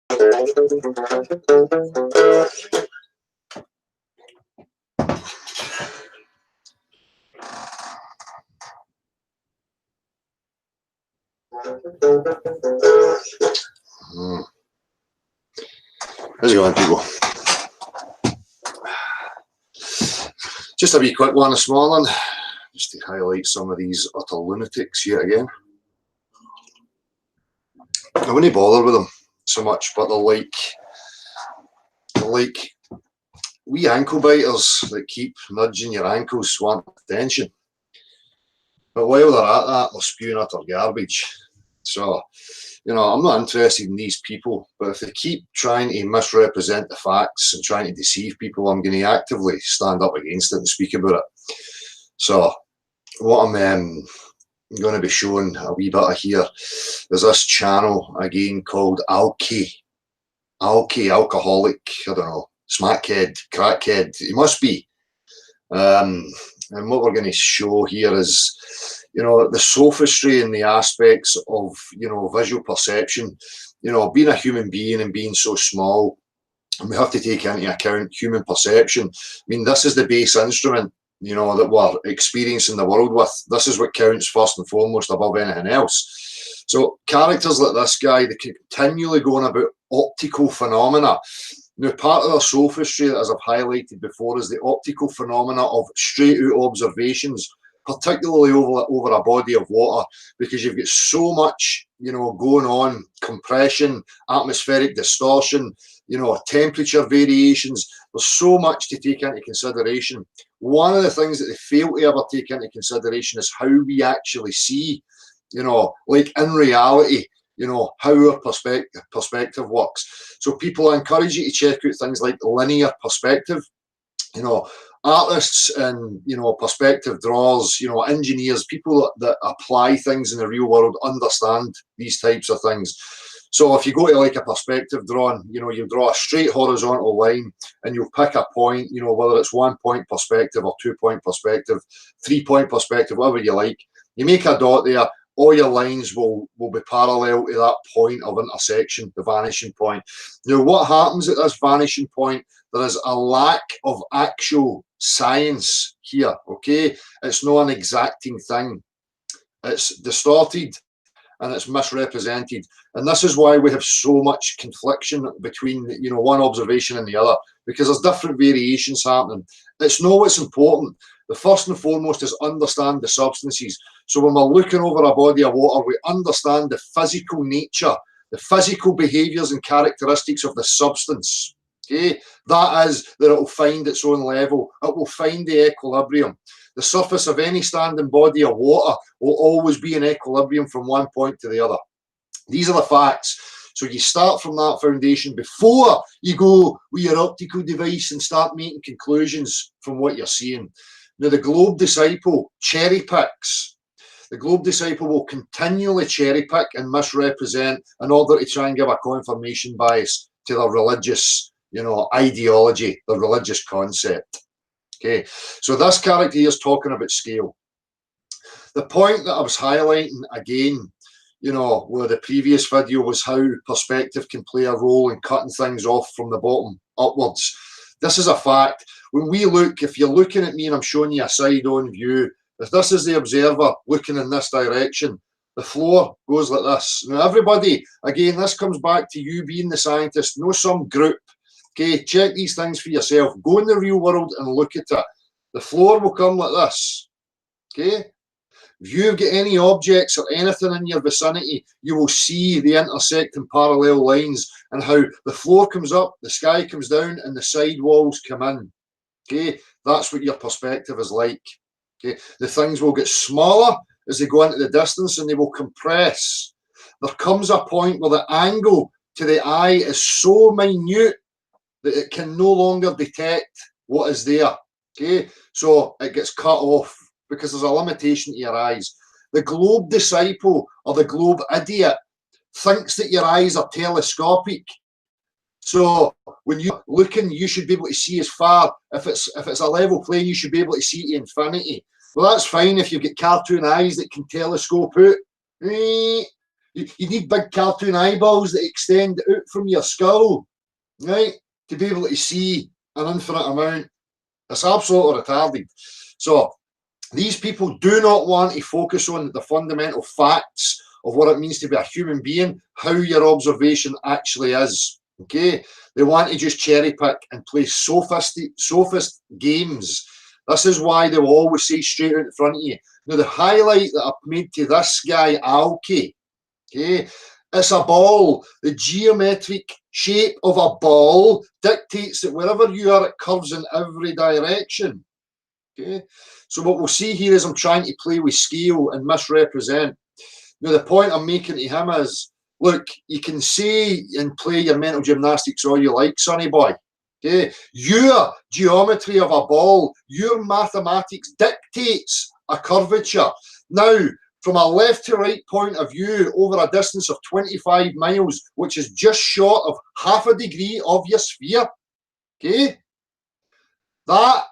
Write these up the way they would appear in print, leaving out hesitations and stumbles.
How's it going, people? Just a wee quick one this morning, just to highlight some of these utter lunatics yet again. I wouldn't bother with them so much, but they're like wee ankle biters that keep nudging your ankles want attention. But while they're at that, they're spewing utter garbage. So, you know, I'm not interested in these people, but if they keep trying to misrepresent the facts and trying to deceive people, I'm going to actively stand up against it and speak about it. So, what I'm going to be showing a wee bit of here is this channel again called Alki, alcoholic, I don't know, smackhead, crackhead, he must be. And what we're going to show here is, you know, the sophistry and the aspects of, you know, visual perception, you know, being a human being and being so small, and we have to take into account human perception. I mean, this is the base instrument, you know, that we're experiencing the world with. This is what counts first and foremost above anything else. So characters like this guy, they continually go on about optical phenomena. Now, part of the sophistry, as I've highlighted before, is the optical phenomena of straight-out observations, particularly over a body of water, because you've got so much, you know, going on, compression, atmospheric distortion, you know, temperature variations. There's so much to take into consideration. One of the things that they fail to ever take into consideration is how we actually see, you know, like in reality, you know, how our perspective works. So people, I encourage you to check out things like linear perspective. You know, artists and, you know, perspective drawers, you know, engineers, people that apply things in the real world understand these types of things. So if you go to like a perspective drawing, you know, you draw a straight horizontal line and you'll pick a point, you know, whether it's 1 point perspective or 2 point perspective, 3 point perspective, whatever you like. You make a dot there, all your lines will be parallel to that point of intersection, the vanishing point. Now, what happens at this vanishing point? There is a lack of actual science here, okay? It's not an exacting thing. It's distorted and it's misrepresented. And this is why we have so much confliction between, you know, one observation and the other, because there's different variations happening. It's not what's important. The first and foremost is understand the substances. So when we're looking over a body of water, we understand the physical nature, the physical behaviours and characteristics of the substance. Okay, that is that it will find its own level. It will find the equilibrium. The surface of any standing body of water will always be in equilibrium from one point to the other. These are the facts. So you start from that foundation before you go with your optical device and start making conclusions from what you're seeing. Now, the globe disciple cherry picks. The globe disciple will continually cherry pick and misrepresent in order to try and give a confirmation bias to their religious, you know, ideology, the religious concept. Okay, so this character here is talking about scale. The point that I was highlighting again, you know, where the previous video was how perspective can play a role in cutting things off from the bottom upwards. This is a fact. When we look, if you're looking at me and I'm showing you a side-on view, if this is the observer looking in this direction, the floor goes like this. Now, everybody, again, this comes back to you being the scientist, no some group. Okay, check these things for yourself. Go in the real world and look at it. The floor will come like this. Okay? If you've got any objects or anything in your vicinity, you will see the intersecting parallel lines and how the floor comes up, the sky comes down, and the side walls come in. Okay, that's what your perspective is like. Okay, the things will get smaller as they go into the distance and they will compress. There comes a point where the angle to the eye is so minute that it can no longer detect what is there. Okay, so it gets cut off because there's a limitation to your eyes. The globe disciple or the globe idiot thinks that your eyes are telescopic. So when you're looking, you should be able to see as far. If it's a level plane, you should be able to see to infinity. Well, that's fine if you've got cartoon eyes that can telescope out. You need big cartoon eyeballs that extend out from your skull, right, to be able to see an infinite amount. It's absolutely retarded. So these people do not want to focus on the fundamental facts of what it means to be a human being, how your observation actually is. Okay, they want to just cherry pick and play sophist games. This is why they will always say straight out in front of you. Now, the highlight that I've made to this guy, Alki, okay, it's a ball. The geometric shape of a ball dictates that wherever you are, it curves in every direction. Okay, so what we'll see here is I'm trying to play with scale and misrepresent. Now, the point I'm making to him is, look, you can say and play your mental gymnastics all you like, sonny boy. Okay, your geometry of a ball, your mathematics dictates a curvature. Now, from a left to right point of view, over a distance of 25 miles, which is just short of half a degree of your sphere, okay, that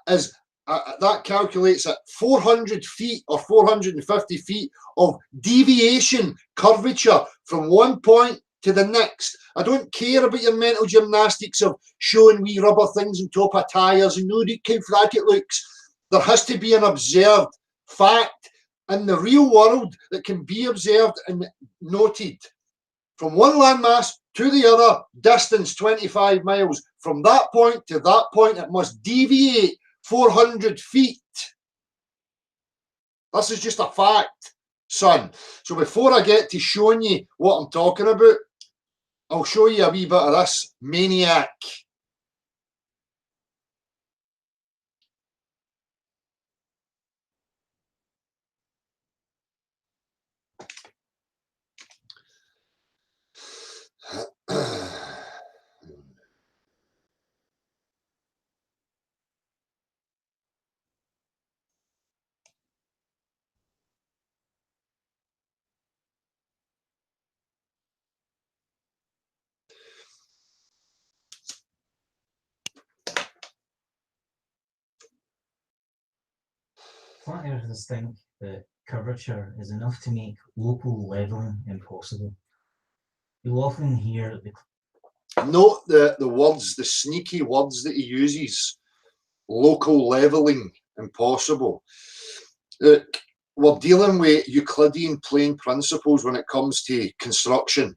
calculates at 400 feet or 450 feet of deviation, curvature from one point to the next. I don't care about your mental gymnastics of showing wee rubber things on top of tires and look how flat it looks. There has to be an observed fact in the real world that can be observed and noted. From one landmass to the other, distance 25 miles. From that point to that point, it must deviate 400 feet. This is just a fact, son. So before I get to showing you what I'm talking about, I'll show you a wee bit of this maniac. Flat earthers think that curvature is enough to make local levelling impossible. You'll often hear Note the words, the sneaky words that he uses. Local levelling impossible. Look, we're dealing with Euclidean plane principles when it comes to construction,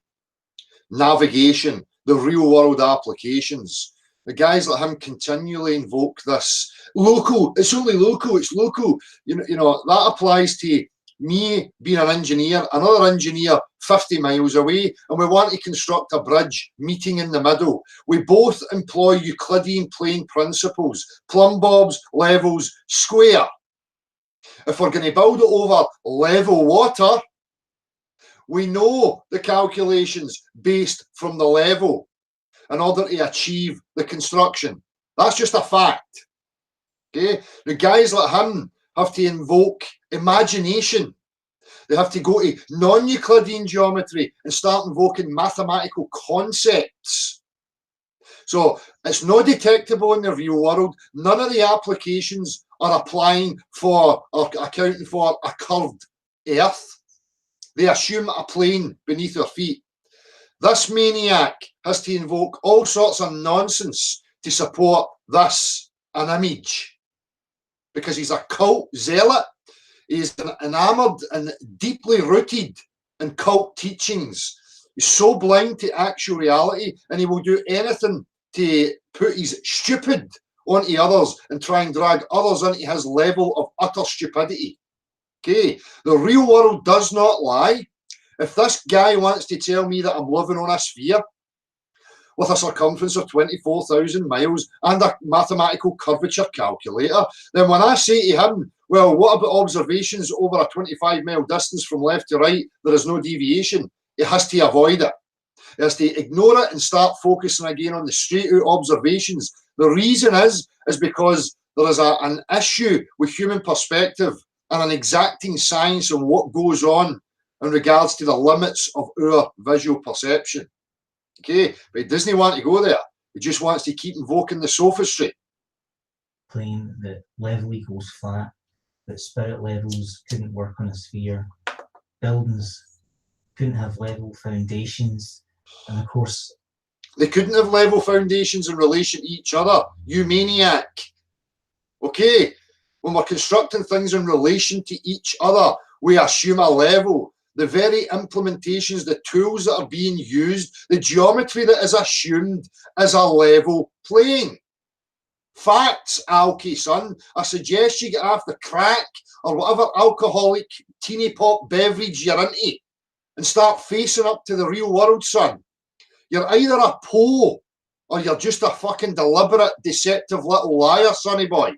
navigation, the real world applications. The guys like him continually invoke this local, it's only local, it's local. You know that applies to me being an engineer, another engineer 50 miles away, and we want to construct a bridge meeting in the middle. We both employ Euclidean plane principles, plumb bobs, levels, square. If we're going to build it over level water, we know the calculations based from the level in order to achieve the construction. That's just a fact. Okay, the guys like him have to invoke imagination. They have to go to non-Euclidean geometry and start invoking mathematical concepts. So it's not detectable in the real world. None of the applications are applying for or accounting for a curved earth. They assume a plane beneath their feet. This maniac has to invoke all sorts of nonsense to support this, an image. Because he's a cult zealot. He's enamored and deeply rooted in cult teachings. He's so blind to actual reality, and he will do anything to put his stupid onto others and try and drag others into his level of utter stupidity. Okay, the real world does not lie. If this guy wants to tell me that I'm living on a sphere with a circumference of 24,000 miles and a mathematical curvature calculator, then when I say to him, well, what about observations over a 25-mile distance from left to right? There is no deviation. He has to avoid it. He has to ignore it and start focusing again on the straight-out observations. The reason is because there is an issue with human perspective and an exacting science on what goes on in regards to the limits of our visual perception. Okay, but he doesn't want to go there. He just wants to keep invoking the sophistry. Claim that level equals flat, that spirit levels couldn't work on a sphere. Buildings couldn't have level foundations, and of course they couldn't have level foundations in relation to each other. You maniac. Okay, when we're constructing things in relation to each other, we assume a level. The very implementations, the tools that are being used, the geometry that is assumed is a level plane. Facts, Alki, son. I suggest you get off the crack or whatever alcoholic teeny pop beverage you're into and start facing up to the real world, son. You're either a po or you're just a fucking deliberate, deceptive little liar, sonny boy.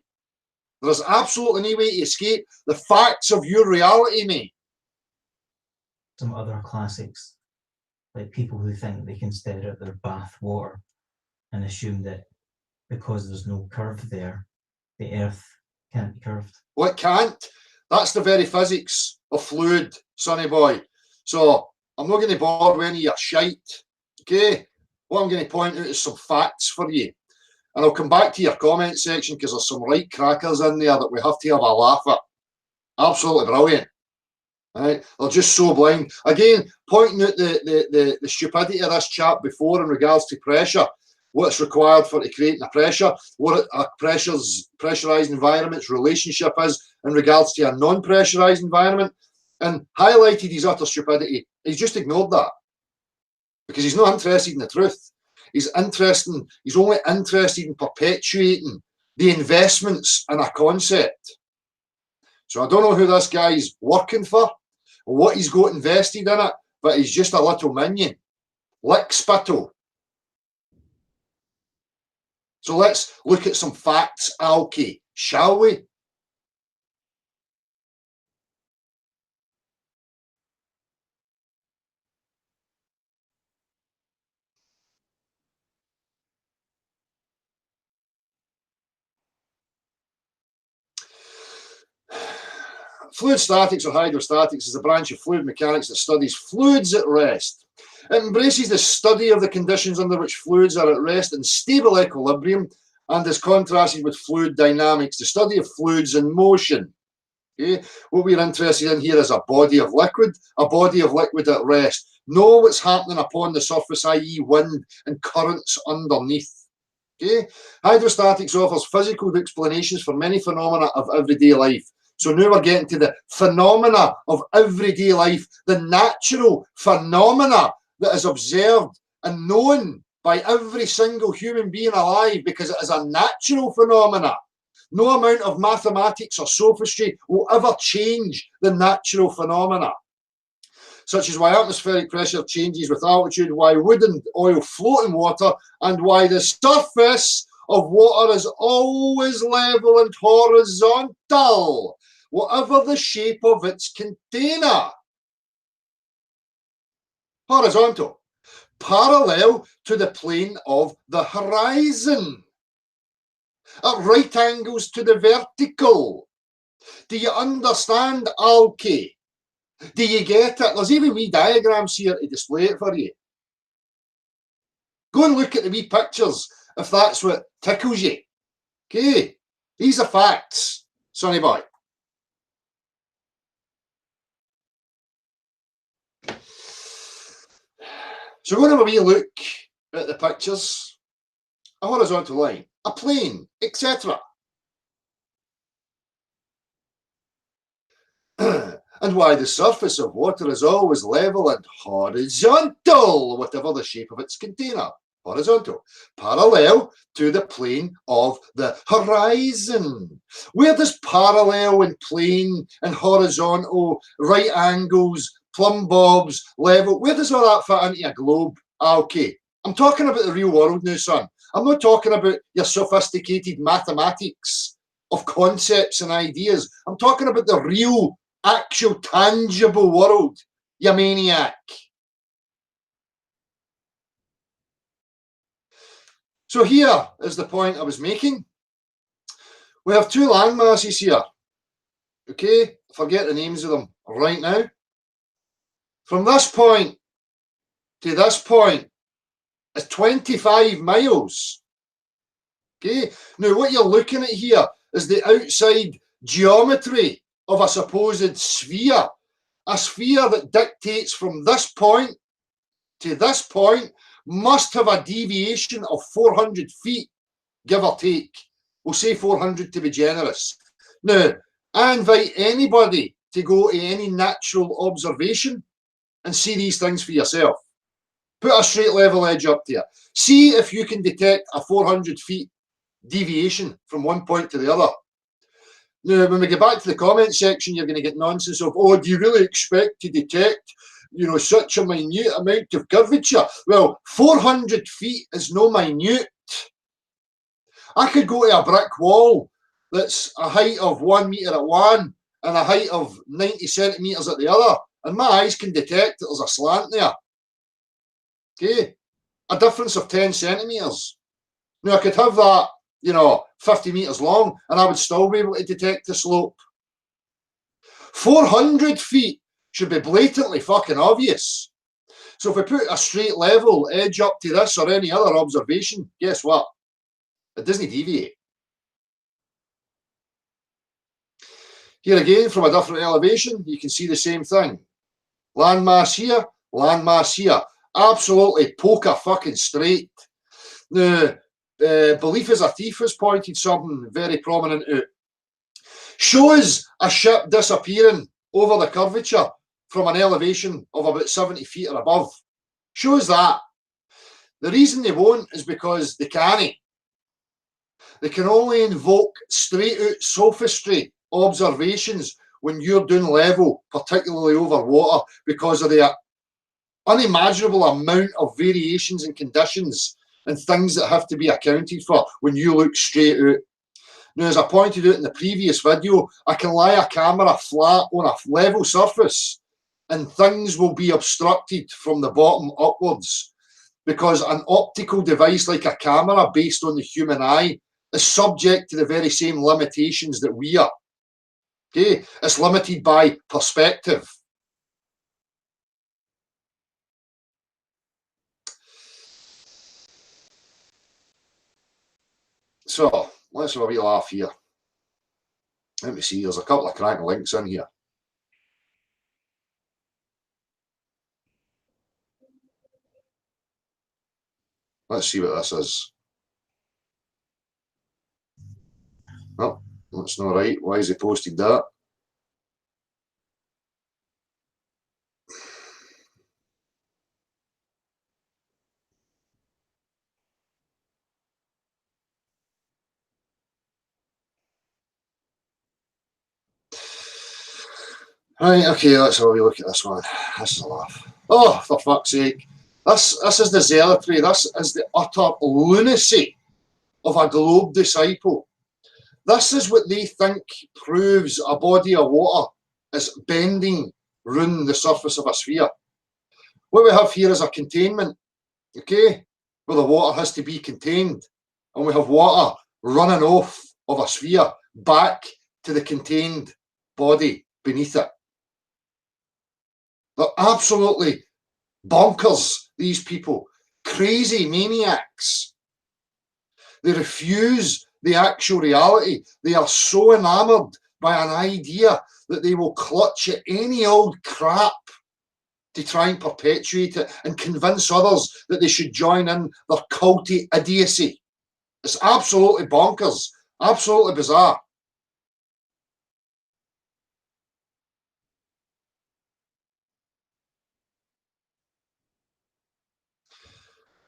There's absolutely no way to escape the facts of your reality, mate. Some other classics, like people who think they can stare at their bath water and assume that because there's no curve there, the earth can't be curved. Well, it can't. That's the very physics of fluid, sonny boy. So I'm not going to bore with any of your shite. Okay? What I'm going to point out is some facts for you. And I'll come back to your comment section because there's some right crackers in there that we have to have a laugh at. Absolutely brilliant. Right? They're just so blind. Again, pointing out the stupidity of this chap before in regards to pressure, what's required for creating a pressure, what a pressurized environment's relationship is in regards to a non-pressurized environment, and highlighted his utter stupidity. He's just ignored that because he's not interested in the truth. He's only interested in perpetuating the investments in a concept. So I don't know who this guy's working for or what he's got invested in it, but he's just a little minion. Lick spittle. So let's look at some facts, Alki, shall we? Fluid statics or hydrostatics is a branch of fluid mechanics that studies fluids at rest. It embraces the study of the conditions under which fluids are at rest in stable equilibrium and is contrasted with fluid dynamics, the study of fluids in motion. Okay? What we're interested in here is a body of liquid at rest. Know what's happening upon the surface, i.e. wind and currents underneath. Okay? Hydrostatics offers physical explanations for many phenomena of everyday life. So now we're getting to the phenomena of everyday life, the natural phenomena that is observed and known by every single human being alive because it is a natural phenomena. No amount of mathematics or sophistry will ever change the natural phenomena, such as why atmospheric pressure changes with altitude, why wood and oil float in water, and why the surface of water is always level and horizontal, whatever the shape of its container. Horizontal, parallel to the plane of the horizon, at right angles to the vertical. Do you understand, Alki? Do you get it? There's even wee diagrams here to display it for you. Go and look at the wee pictures if that's what tickles you. Okay, these are facts, sonny boy. So go and have a wee look at the pictures. A horizontal line, a plane, etc. And why the surface of water is always level and horizontal, whatever the shape of its container. Horizontal, parallel to the plane of the horizon. Where does parallel and plane and horizontal, right angles, plumb bobs, level, where does all that fit into a globe? Okay, I'm talking about the real world now, son. I'm not talking about your sophisticated mathematics of concepts and ideas. I'm talking about the real, actual, tangible world, you maniac. So here is the point I was making. We have two land masses here. Okay, forget the names of them right now. From this point to this point is 25 miles. Okay, now what you're looking at here is the outside geometry of a supposed sphere. a sphere that dictates from this point to this point must have a deviation of 400 feet, give or take. We'll say 400 to be generous. Now, I invite anybody to go to any natural observation and see these things for yourself. Put a straight level edge up there. See if you can detect a 400 feet deviation from one point to the other. Now, when we get back to the comment section, you're going to get nonsense of, oh, do you really expect to detect, you know, such a minute amount of curvature? Well, 400 feet is no minute. I could go to a brick wall that's a height of 1 metre at one and a height of 90 centimetres at the other, and my eyes can detect that there's a slant there. Okay, a difference of 10 centimetres. Now, I could have that, you know, 50 metres long, and I would still be able to detect the slope. 400 feet should be blatantly fucking obvious. So if we put a straight level edge up to this or any other observation, guess what? It doesn't deviate. Here again, from a different elevation, you can see the same thing. Landmass here, landmass here. Absolutely poker fucking straight. Now, Belief is a Thief has pointed something very prominent out. Shows a ship disappearing over the curvature from an elevation of about 70 feet or above. Shows that. The reason they won't is because they can't. They can only invoke straight out sophistry observations when you're doing level, particularly over water, because of the unimaginable amount of variations and conditions and things that have to be accounted for when you look straight out. Now, as I pointed out in the previous video, I can lie a camera flat on a level surface and things will be obstructed from the bottom upwards because an optical device like a camera based on the human eye is subject to the very same limitations that we are. Okay, it's limited by perspective. So let's have a wee laugh here. Let me see, there's a couple of cracking links in here. Let's see what this is. Oh, that's not right. Why has he posted that? Right, okay, let's have a wee look at this one. This is a laugh. Oh, for fuck's sake. This is the zealotry. This is the utter lunacy of a globe disciple. This is what they think proves a body of water is bending round the surface of a sphere. What we have here is a containment, okay, where the water has to be contained. And we have water running off of a sphere back to the contained body beneath it. They're absolutely bonkers, these people. Crazy maniacs. They refuse the actual reality. They are so enamoured by an idea that they will clutch at any old crap to try and perpetuate it and convince others that they should join in their culty idiocy. It's absolutely bonkers, absolutely bizarre.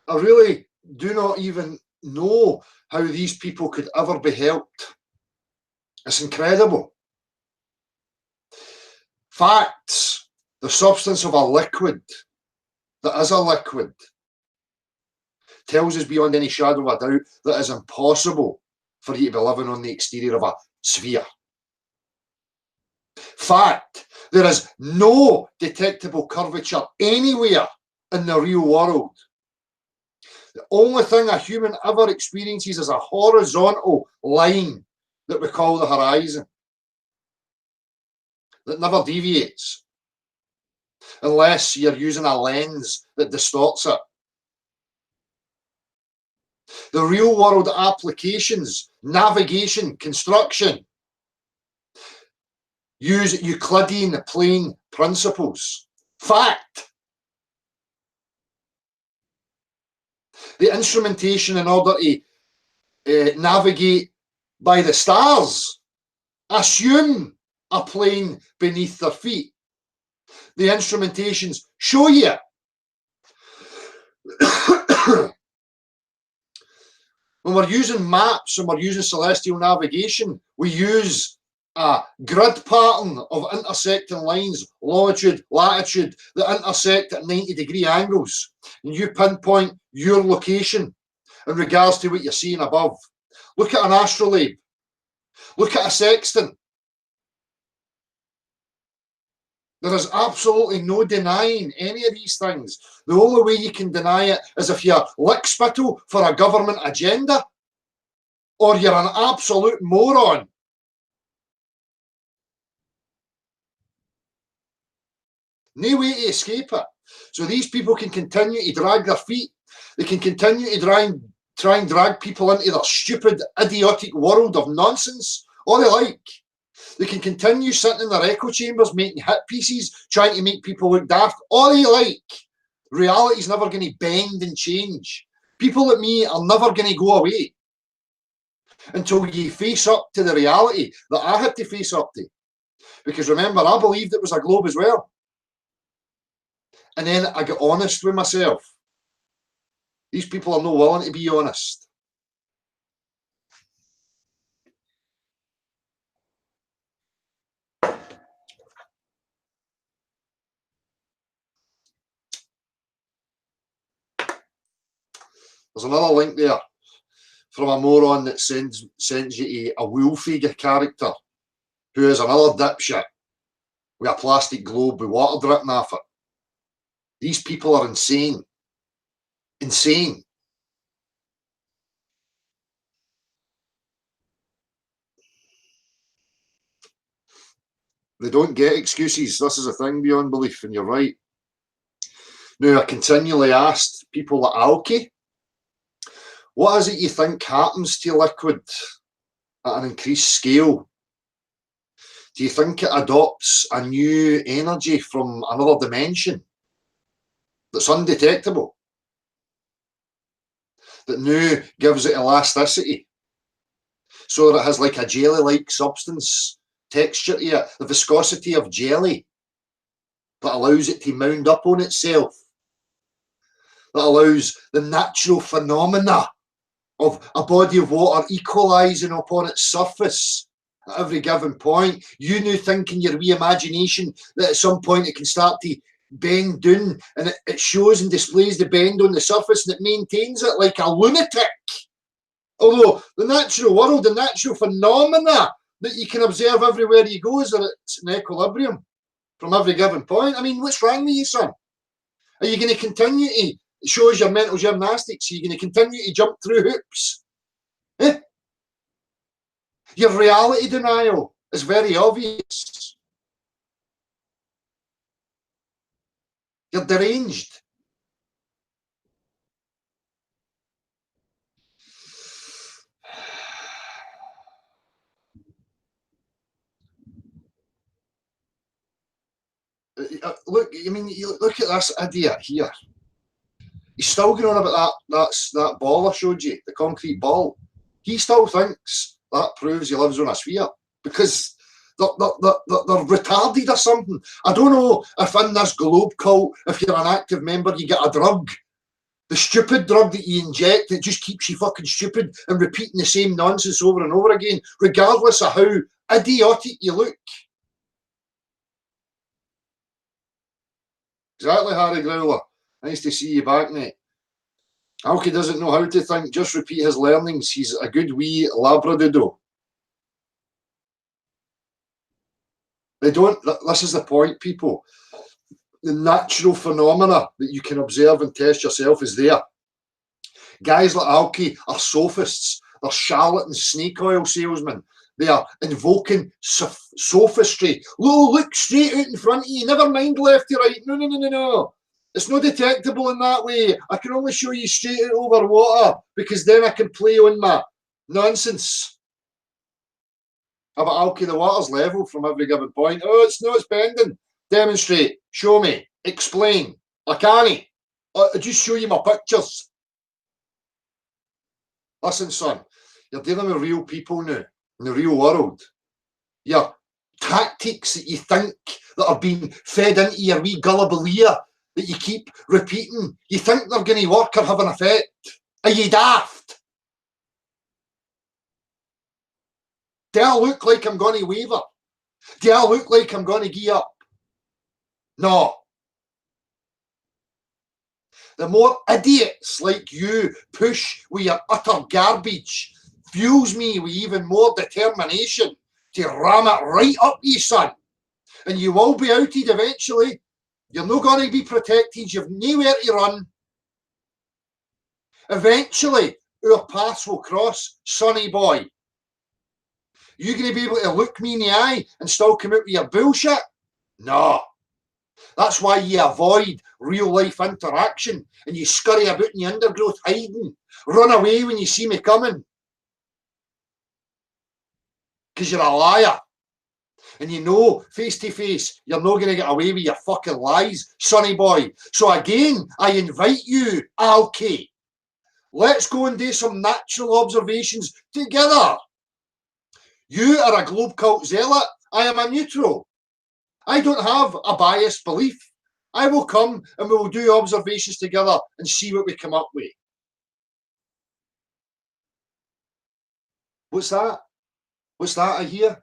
I really do not even know how these people could ever be helped. It's incredible. Facts, the substance of a liquid that is a liquid, tells us beyond any shadow of a doubt that it's impossible for you to be living on the exterior of a sphere. Fact, there is no detectable curvature anywhere in the real world. The only thing a human ever experiences is a horizontal line that we call the horizon, that never deviates, unless you're using a lens that distorts it. The real world applications, navigation, construction, use Euclidean plane principles. Fact. The instrumentation in order to navigate by the stars assume a plane beneath their feet. The instrumentations show you. When we're using maps and we're using celestial navigation, we use a grid pattern of intersecting lines, longitude, latitude, that intersect at 90-degree angles. And you pinpoint your location in regards to what you're seeing above. Look at an astrolabe. Look at a sextant. There is absolutely no denying any of these things. The only way you can deny it is if you're lickspittle for a government agenda, or you're an absolute moron. No way to escape it. So these people can continue to drag their feet. They can continue to try and drag people into their stupid, idiotic world of nonsense, all they like. They can continue sitting in their echo chambers, making hit pieces, trying to make people look daft, all they like. Reality's never going to bend and change. People like me are never going to go away until you face up to the reality that I had to face up to. Because remember, I believed it was a globe as well. And then I got honest with myself. These people are not willing to be honest. There's another link there from a moron that sends you to a wolfie character who is another dipshit with a plastic globe with water dripping off it. These people are insane. Insane. They don't get excuses. This is a thing beyond belief, and you're right. Now, I continually asked people like Alki, what is it you think happens to liquid at an increased scale? Do you think it adopts a new energy from another dimension that's undetectable? That now gives it elasticity? So that it has like a jelly-like substance texture to it, the viscosity of jelly that allows it to mound up on itself, that allows the natural phenomena of a body of water equalising upon its surface at every given point. You now think in your wee imagination that at some point it can start to bend down, and it shows and displays the bend on the surface, and it maintains it like a lunatic. Although the natural world, the natural phenomena that you can observe everywhere you go is that it's in equilibrium from every given point. I mean, what's wrong with you, son? Are you going to continue to show us your mental gymnastics? Are you going to continue to jump through hoops? Eh? Your reality denial is very obvious. You're deranged. Look, I mean, you look at this idiot here. He's still going on about that ball I showed you, the concrete ball. He still thinks that proves he lives on a sphere because they're retarded or something. I don't know if in this globe cult, if you're an active member, you get a drug. The stupid drug that you inject that just keeps you fucking stupid and repeating the same nonsense over and over again, regardless of how idiotic you look. Exactly, Harry Growler. Nice to see you back, mate. Alki doesn't know how to think, just repeat his learnings. He's a good wee labradoodle. They don't, this is the point, people. The natural phenomena that you can observe and test yourself is there. Guys like Alki are sophists. They're charlatan snake oil salesmen. They are invoking sophistry. Look straight out in front of you. Never mind left to right. No. It's not detectable in that way. I can only show you straight out over water because then I can play on my nonsense. But Alki, the water's level from every given point. Oh, it's bending. Demonstrate. Show me. Explain. I can't. I just show you my pictures. Listen, son, you're dealing with real people now in the real world. Your tactics that you think that are being fed into your wee gullible ear that you keep repeating, you think they're going to work or have an effect? Are you daft? Do I look like I'm going to waver? Do I look like I'm going to gear up? No. The more idiots like you push with your utter garbage fuels me with even more determination to ram it right up you, son. And you will be outed eventually. You're not going to be protected. You've nowhere to run. Eventually, our paths will cross, sonny boy. You going to be able to look me in the eye and still come out with your bullshit? No. That's why you avoid real-life interaction and you scurry about in the undergrowth hiding. Run away when you see me coming. Because you're a liar. And you know, face-to-face, you're not going to get away with your fucking lies, sonny boy. So again, I invite you, Alki. Let's go and do some natural observations together. You are a globe cult zealot. I am a neutral. I don't have a biased belief. I will come and we will do observations together and see what we come up with. What's that? What's that I hear?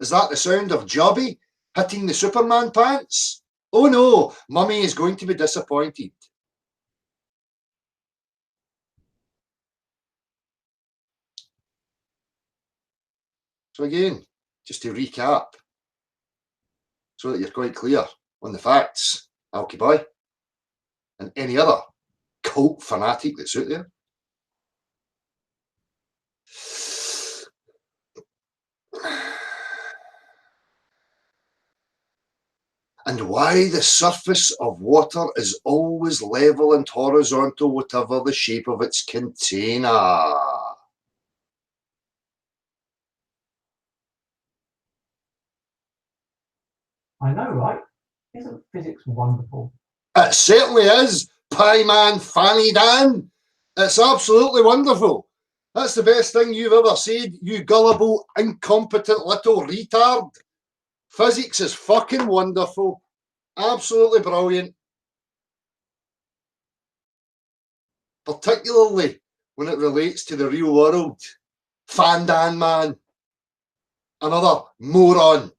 Is that the sound of Jobby hitting the Superman pants? Oh no, Mummy is going to be disappointed. So again, just to recap, so that you're quite clear on the facts, Alki boy, and any other cult fanatic that's out there. And why the surface of water is always level and horizontal, whatever the shape of its container. I know, right? Isn't physics wonderful? It certainly is, Pie Man Fanny Dan. It's absolutely wonderful. That's the best thing you've ever said, you gullible, incompetent little retard. Physics is fucking wonderful. Absolutely brilliant. Particularly when it relates to the real world. Fandan Man. Another moron.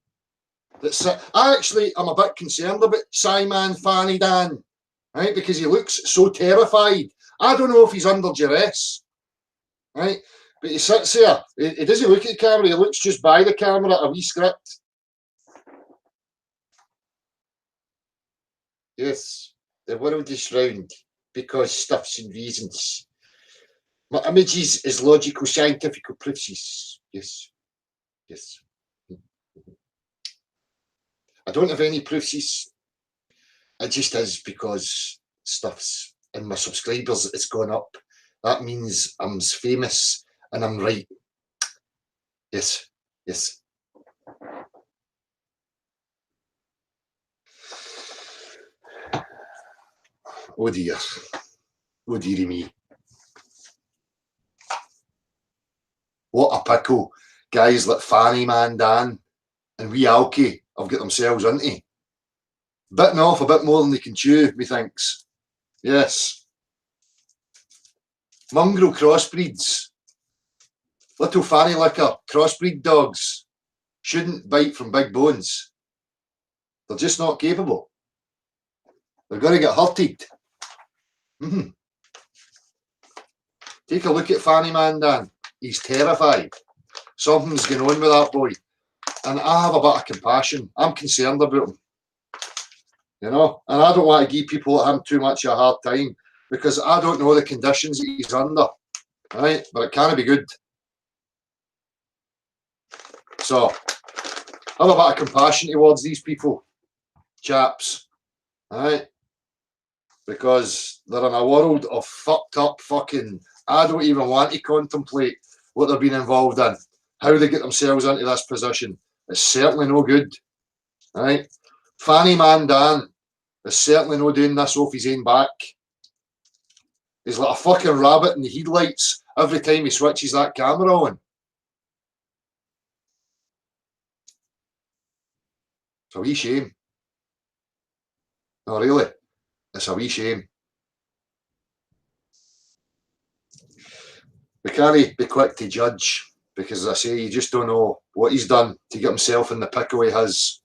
I actually am a bit concerned about Simon Fanny Dan, right? Because he looks so terrified. I don't know if he's under duress, right? But he sits there. He doesn't look at the camera. He looks just by the camera at a wee script. Yes, the world is round because stuffs and reasons. My images is logical, scientific proofs. Yes, yes. I don't have any proofs. It just is because stuff's and my subscribers has gone up. That means I'm famous and I'm right. Yes, yes. Oh dear. Oh dearie me. What a pickle guys like Fanny Man Dan and wee Alki have got themselves into. Bitten off a bit more than they can chew, methinks. Yes. Mongrel crossbreeds. Little fanny liquor crossbreed dogs shouldn't bite from big bones. They're just not capable. They're going to get hurted. Take a look at Fanny Man Dan. He's terrified. Something's going on with that boy. And I have a bit of compassion. I'm concerned about him. You know? And I don't want to give people like him too much of a hard time because I don't know the conditions that he's under. Right? But it can't be good. So, have a bit of compassion towards these people, chaps. Right? Because they're in a world of fucked up fucking... I don't even want to contemplate what they're being involved in. how they get themselves into this position. It's certainly no good. Right? Fanny Man Dan is certainly no doing this off his own back. He's like a fucking rabbit in the headlights every time he switches that camera on. It's a wee shame. No, really. It's a wee shame. We can't be quick to judge because, as I say, you just don't know what he's done to get himself in the pickle he has.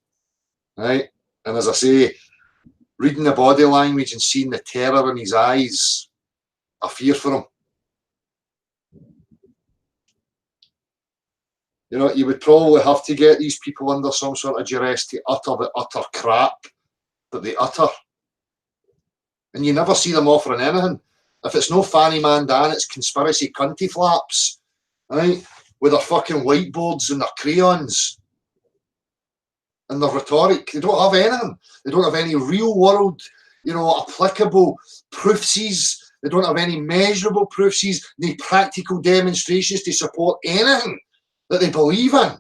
Right? And as I say, reading the body language and seeing the terror in his eyes, I fear for him. You know, you would probably have to get these people under some sort of duress to utter the utter crap that they utter. And you never see them offering anything. If it's no Fanny Man Dan, it's conspiracy cunty flaps, right? With their fucking whiteboards and their crayons and their rhetoric. They don't have anything. They don't have any real world, you know, applicable proofsies. They don't have any measurable proofsies, any practical demonstrations to support anything that they believe in.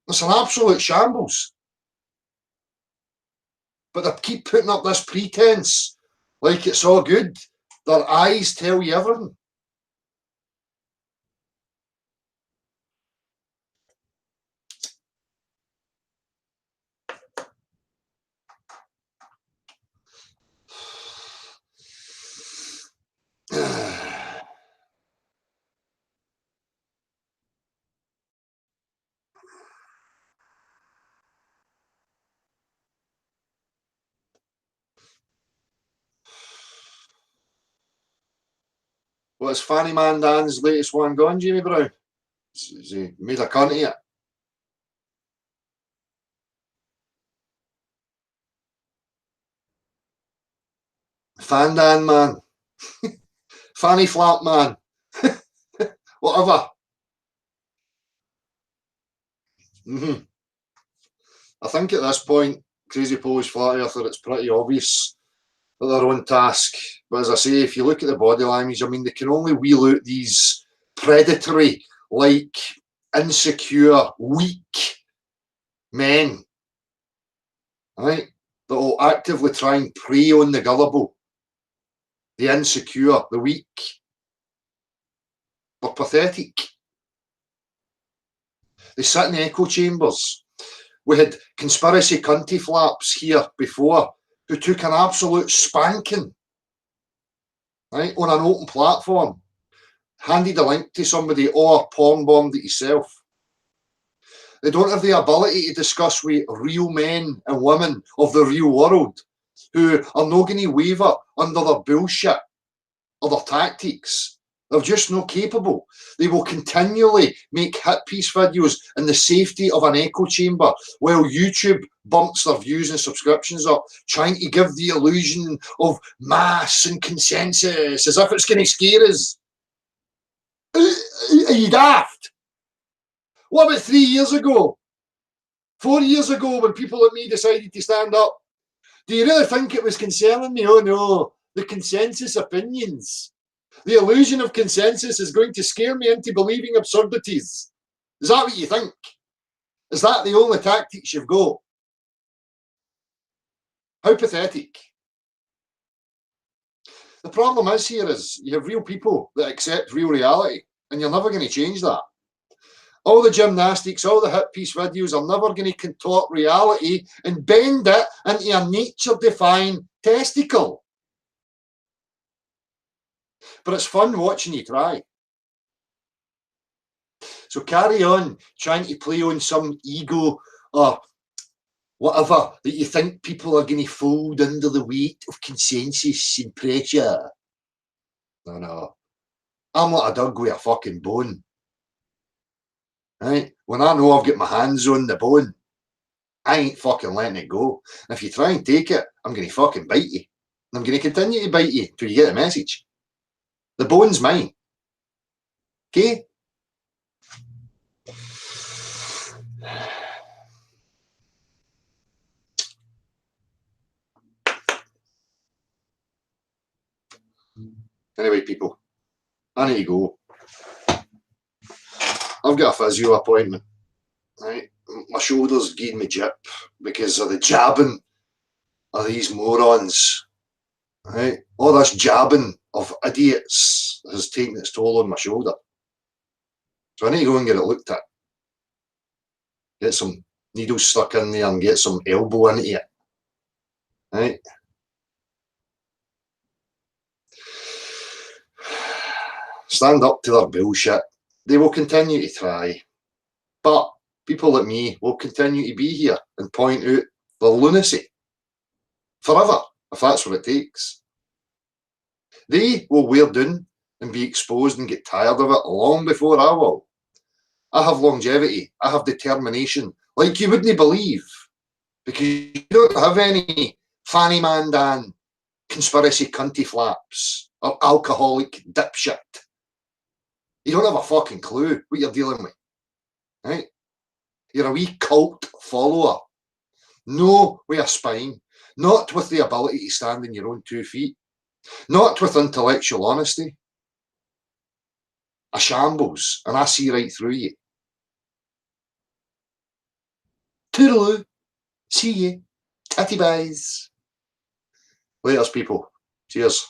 It's an absolute shambles. But they keep putting up this pretense like it's all good. Their eyes tell you everything. What's Fanny Man Dan's latest one gone, Jamie Brown? Has he made a cunt of it? Fandan Man. Fanny Flap Man. Whatever. I think at this point, Crazy Polish Flat Earther, it's pretty obvious that they're on task. But as I say, if you look at the body language, I mean, they can only wheel out these predatory, like, insecure, weak men, right? That will actively try and prey on the gullible, the insecure, the weak. They're pathetic. They sit in echo chambers. We had conspiracy cunty flaps here before who took an absolute spanking, right, on an open platform, handed a link to somebody or porn bombed it yourself. They don't have the ability to discuss with real men and women of the real world who are not going to waver under their bullshit or their tactics. They're just not capable. They will continually make hit piece videos in the safety of an echo chamber while YouTube bumps their views and subscriptions up, trying to give the illusion of mass and consensus as if it's going to scare us. Are you daft? What about 3 years ago? 4 years ago when people like me decided to stand up? Do you really think it was concerning me? Oh no, the consensus opinions. The illusion of consensus is going to scare me into believing absurdities. Is that what you think? Is that the only tactics you've got? How pathetic. The problem is here is you have real people that accept real reality, and you're never going to change that. All the gymnastics, all the hit piece videos are never going to contort reality and bend it into a nature-defying testicle. But it's fun watching you try. So carry on trying to play on some ego or whatever that you think people are going to fold under the weight of consensus and pressure. No. I'm like a dog with a fucking bone. Right? When I know I've got my hands on the bone, I ain't fucking letting it go. And if you try and take it, I'm going to fucking bite you. And I'm going to continue to bite you till you get the message. The bone's mine. Okay? Anyway, people, I need to go. I've got a physio appointment. Right, my shoulder's giving me jip because of the jabbing of these morons. Right, all this jabbing of idiots has taken its toll on my shoulder. So I need to go and get it looked at. Get some needles stuck in there and get some elbow into it. Right. Stand up to their bullshit. They will continue to try. But people like me will continue to be here and point out the lunacy forever, if that's what it takes. They will wear down and be exposed and get tired of it long before I will. I have longevity. I have determination, like you wouldn't believe, because you don't have any fanny man Dan, conspiracy cunty flaps, or alcoholic dipshit. You don't have a fucking clue what you're dealing with, right? You're a wee cult follower. No with a spine, not with the ability to stand on your own 2 feet, not with intellectual honesty. A shambles, and I see right through you. Toodaloo. See ye. Tatty byes. Laters, people. Cheers.